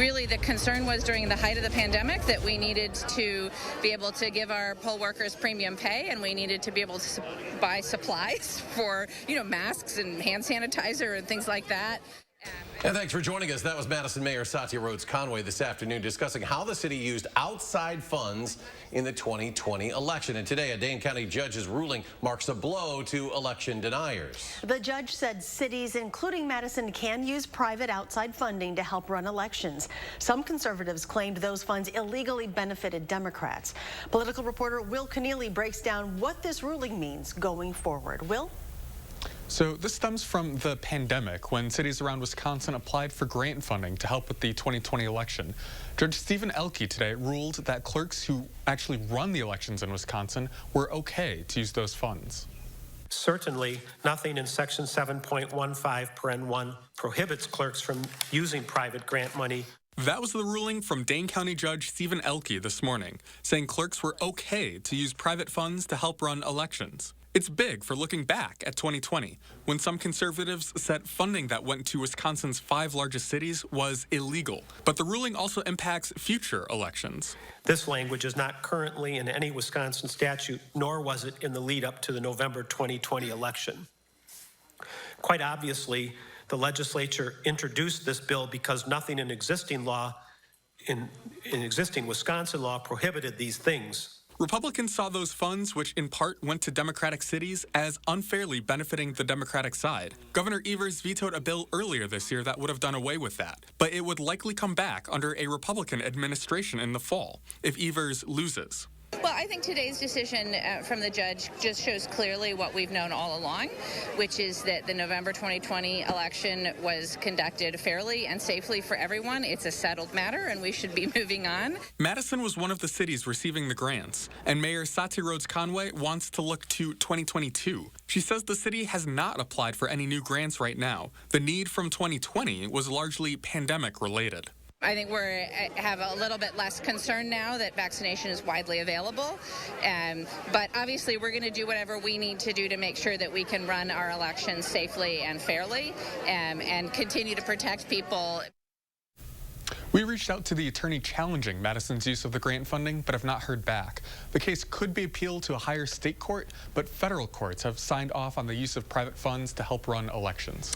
Really, the concern was during the height of the pandemic that we needed to be able to give our poll workers premium pay, and we needed to be able to buy supplies for, masks and hand sanitizer and things like that. And thanks for joining us. That was Madison Mayor Satya Rhodes Conway this afternoon discussing how the city used outside funds in the 2020 election. And today, a Dane County judge's ruling marks a blow to election deniers. The judge said cities, including Madison, can use private outside funding to help run elections. Some conservatives claimed those funds illegally benefited Democrats. Political reporter Will Keneally breaks down what this ruling means going forward. Will? So this stems from the pandemic, when cities around Wisconsin applied for grant funding to help with the 2020 election. Judge Stephen Elke today ruled that clerks who actually run the elections in Wisconsin were okay to use those funds. Certainly, nothing in Section 7.15(1) prohibits clerks from using private grant money. That was the ruling from Dane County Judge Stephen Elke this morning, saying clerks were okay to use private funds to help run elections. It's big for looking back at 2020, when some conservatives said funding that went to Wisconsin's 5 largest cities was illegal. But the ruling also impacts future elections. This language is not currently in any Wisconsin statute, nor was it in the lead up to the November 2020 election. Quite obviously, the legislature introduced this bill because nothing in existing law, in existing Wisconsin law, prohibited these things. Republicans saw those funds, which in part went to Democratic cities, as unfairly benefiting the Democratic side. Governor Evers vetoed a bill earlier this year that would have done away with that, but it would likely come back under a Republican administration in the fall if Evers loses. Well, I think today's decision from the judge just shows clearly what we've known all along, which is that the November 2020 election was conducted fairly and safely for everyone. It's a settled matter, and we should be moving on. Madison was one of the cities receiving the grants, and Mayor Satya Rhodes Conway wants to look to 2022. She says the city has not applied for any new grants right now. The need from 2020 was largely pandemic-related. I think we have a little bit less concern now that vaccination is widely available. But obviously, we're going to do whatever we need to do to make sure that we can run our elections safely and fairly and continue to protect people. We reached out to the attorney challenging Madison's use of the grant funding, but have not heard back. The case could be appealed to a higher state court, but federal courts have signed off on the use of private funds to help run elections.